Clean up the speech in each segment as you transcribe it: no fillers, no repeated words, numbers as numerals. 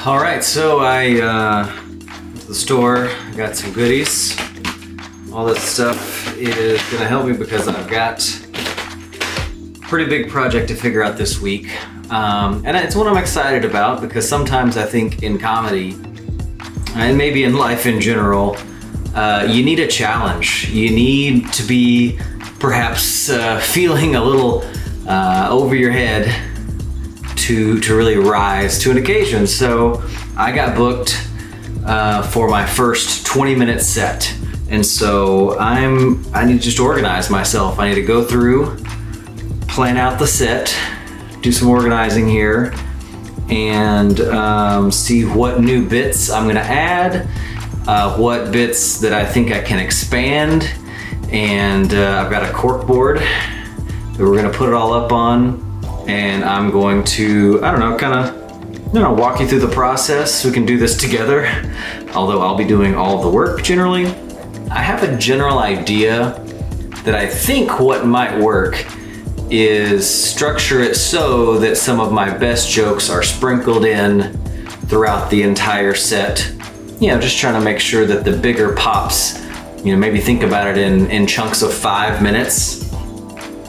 All right, so I went to the store, got some goodies. All this stuff is gonna help me because I've got a pretty big project to figure out this week. And it's one I'm excited about because sometimes I think in comedy, and maybe in life in general, you need a challenge. You need to be perhaps feeling a little over your head to really rise to an occasion. So I got booked for my first 20-minute set. And so I need to just organize myself. I need to go through, plan out the set, do some organizing here, and see what new bits I'm gonna add, what bits that I think I can expand. And I've got a cork board that we're gonna put it all up on. And I'm going to, walk you through the process. We can do this together, although I'll be doing all of the work generally. I have a general idea that I think what might work is structure it so that some of my best jokes are sprinkled in throughout the entire set. Just trying to make sure that the bigger pops, maybe think about it in chunks of 5 minutes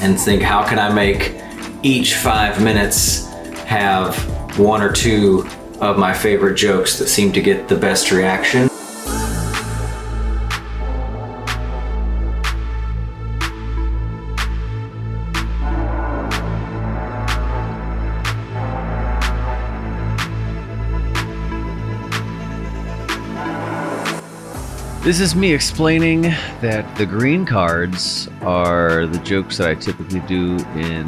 and think, how can I make each 5 minutes have one or two of my favorite jokes that seem to get the best reaction. This is me explaining that the green cards are the jokes that I typically do in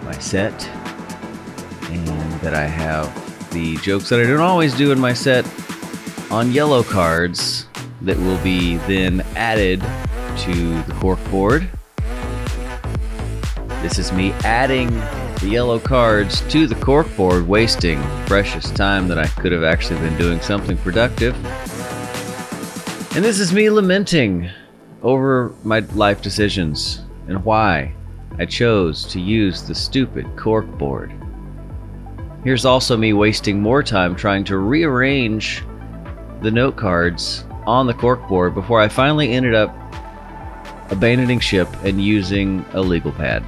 my set, and that I have the jokes that I don't always do in my set on yellow cards that will be then added to the cork board. This is me adding the yellow cards to the cork board, wasting precious time that I could have actually been doing something productive. And this is me lamenting over my life decisions and why I chose to use the stupid cork board. Here's also me wasting more time trying to rearrange the note cards on the cork board before I finally ended up abandoning ship and using a legal pad.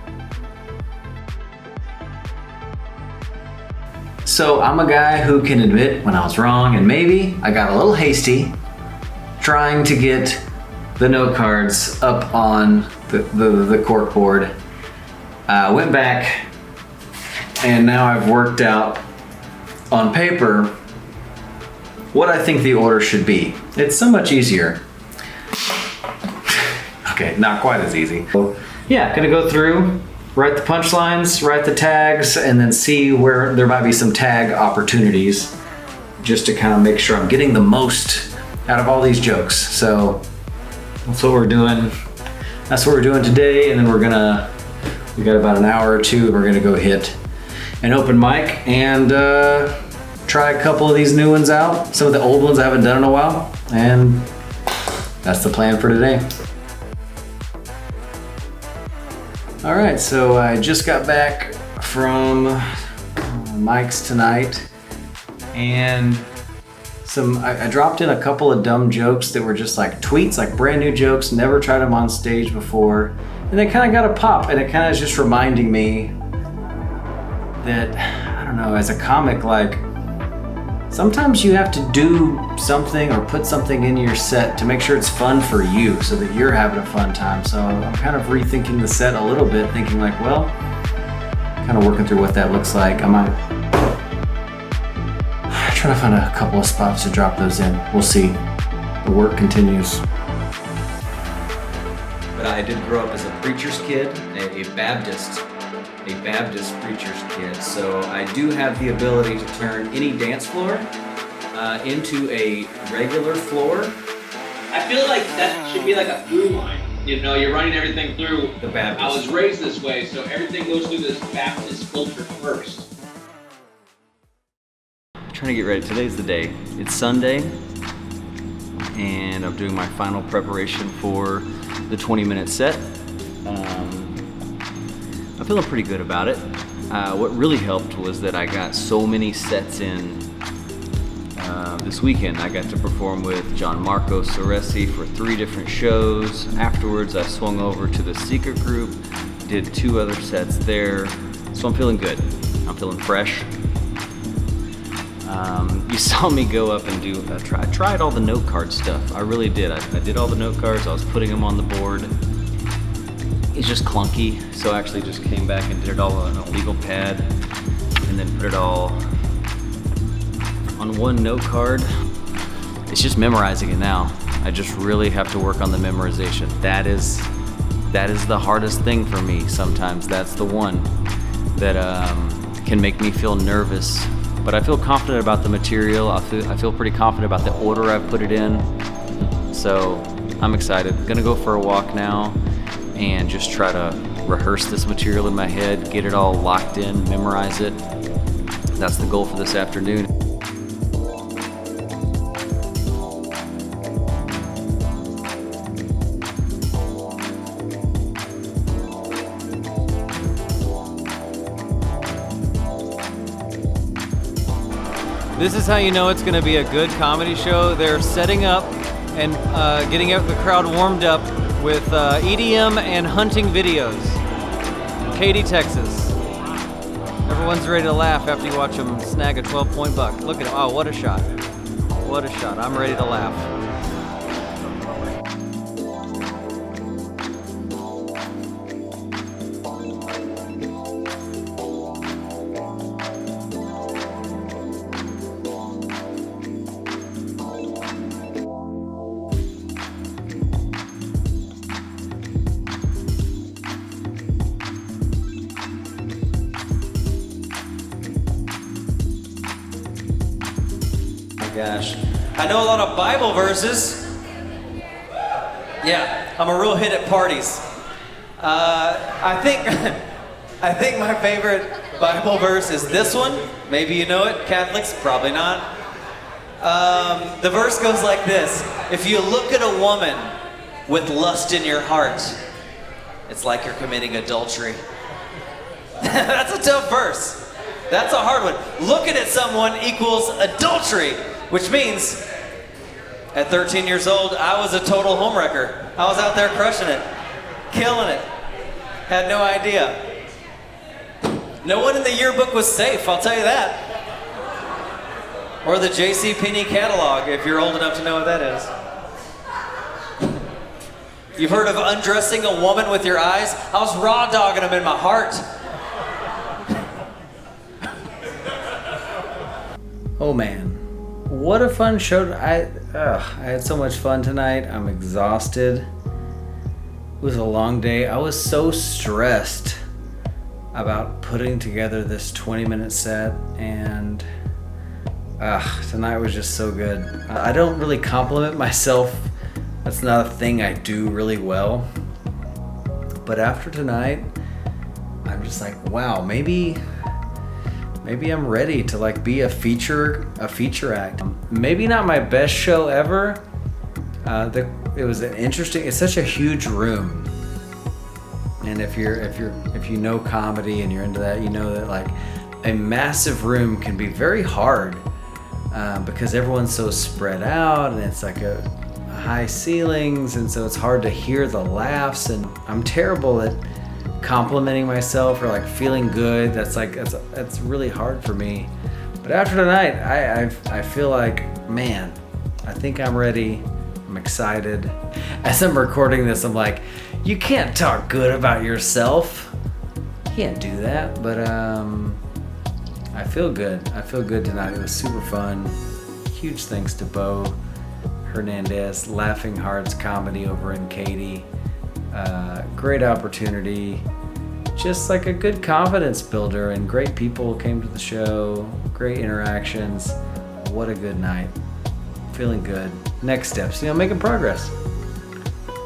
So I'm a guy who can admit when I was wrong, and maybe I got a little hasty trying to get the note cards up on the cork board. Went back, and now I've worked out on paper what I think the order should be. It's so much easier. Okay, not quite as easy. So, gonna go through, write the punchlines, write the tags, and then see where there might be some tag opportunities just to kind of make sure I'm getting the most out of all these jokes. So that's what we're doing. That's what we're doing today, and then we got about an hour or two, and we're gonna go hit an open mic and try a couple of these new ones out. Some of the old ones I haven't done in a while, and that's the plan for today. All right, so I just got back from mics tonight, and I dropped in a couple of dumb jokes that were just like tweets, like brand new jokes, never tried them on stage before. And they kind of got a pop, and it kind of is just reminding me that, I don't know, as a comic, like sometimes you have to do something or put something in your set to make sure it's fun for you so that you're having a fun time. So I'm kind of rethinking the set a little bit, thinking like, well, kind of working through what that looks like. I might try to find a couple of spots to drop those in. We'll see. The work continues. But I did grow up as a preacher's kid, a Baptist preacher's kid. So I do have the ability to turn any dance floor into a regular floor. I feel like that should be like a through line. You're running everything through The Baptist. I was raised this way, so everything goes through this Baptist filter first. I'm trying to get ready. Today's the day. It's Sunday, and I'm doing my final preparation for the 20-minute set. I'm feeling pretty good about it. What really helped was that I got so many sets in this weekend I got to perform with John Marco Soresi for 3 different shows. Afterwards, I swung over to the Secret Group, did 2 other sets there. So I'm feeling good. I'm feeling fresh. You saw me go up and do, I tried all the note card stuff. I really did. I did all the note cards. I was putting them on the board. It's just clunky, so I actually just came back and did it all on a legal pad and then put it all on one note card. It's just memorizing it now. I just really have to work on the memorization. That is the hardest thing for me sometimes. That's the one that can make me feel nervous. But I feel confident about the material. I feel pretty confident about the order I've put it in. So I'm excited. Gonna go for a walk now and just try to rehearse this material in my head, get it all locked in, memorize it. That's the goal for this afternoon. This is how you know it's going to be a good comedy show. They're setting up and getting the crowd warmed up with EDM and hunting videos. Katy, Texas. Everyone's ready to laugh after you watch them snag a 12-point buck. Look at him. Oh, what a shot. What a shot. I'm ready to laugh. Gosh, I know a lot of Bible verses. Yeah, I'm a real hit at parties. I think my favorite Bible verse is this one. Maybe you know it, Catholics, probably not. The verse goes like this: if you look at a woman with lust in your heart, it's like you're committing adultery. That's a tough verse. That's a hard one. Looking at someone equals adultery. Which means, at 13 years old, I was a total homewrecker. I was out there crushing it, killing it. Had no idea. No one in the yearbook was safe, I'll tell you that. Or the JCPenney catalog, if you're old enough to know what that is. You've heard of undressing a woman with your eyes? I was raw dogging them in my heart. Oh man. What a fun show. I had so much fun tonight. I'm exhausted. It was a long day. I was so stressed about putting together this 20-minute set, and tonight was just so good. I don't really compliment myself. That's not a thing I do really well. But after tonight, I'm just like, wow, maybe I'm ready to like be a feature act. Maybe not my best show ever. It was it's such a huge room. And if you know comedy and you're into that, you know that like a massive room can be very hard because everyone's so spread out and it's like a high ceilings, and so it's hard to hear the laughs, and I'm terrible at complimenting myself or like feeling good. That's really hard for me. But after tonight, I feel like, man, I think I'm ready. I'm excited. As I'm recording this, I'm like, you can't talk good about yourself. You can't do that. But I feel good. I feel good tonight. It was super fun. Huge thanks to Bo Hernandez, Laughing Hearts Comedy over in Katy. Great opportunity, just like a good confidence builder, and great people came to the show, great interactions. What a good night. Feeling good. Next steps, making progress.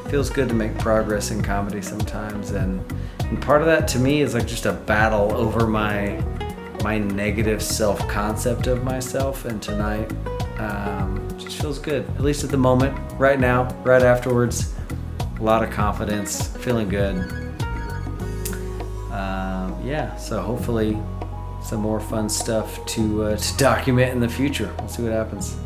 Feels good to make progress in comedy sometimes, and part of that to me is like just a battle over my negative self-concept of myself, and tonight just feels good, at least at the moment, right now, right afterwards. A lot of confidence, feeling good. So hopefully some more fun stuff to document in the future. We'll see what happens.